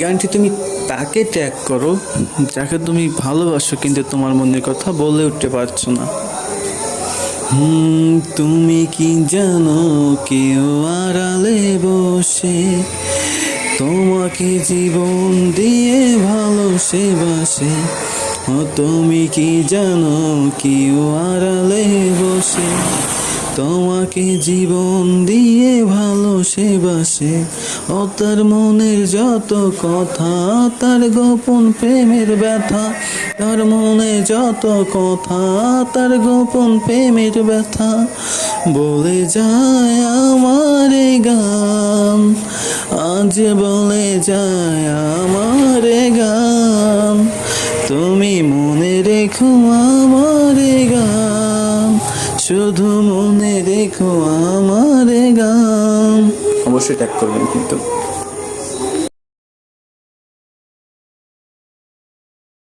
গানটি তুমি তাকে ট্যাগ করো যাকে তুমি ভালোবাসো কিন্তু তোমার মনের কথা বলে উঠতে পারছো না। তুমি কি জানো কেউ আড়ালে বসে তোমাকে জীবন দিয়ে ভালোবাসে। ও তুমি কি জানো কেউ আড়ালে বসে তোমাকে জীবন দিয়ে ভালোবাসে। ও তার মনের যত কথা, তার গোপন প্রেমের ব্যথা, তার মনে যত কথা, তার গোপন প্রেমের ব্যথা বলে যায় আমার এই গান, আজ বলে যায় আমার এই গান। তুমি মনে রেখো আমার এই গান, শুধু মনে রেখো আমার গান। অবশ্যই ট্যাগ করবেন কিন্তু।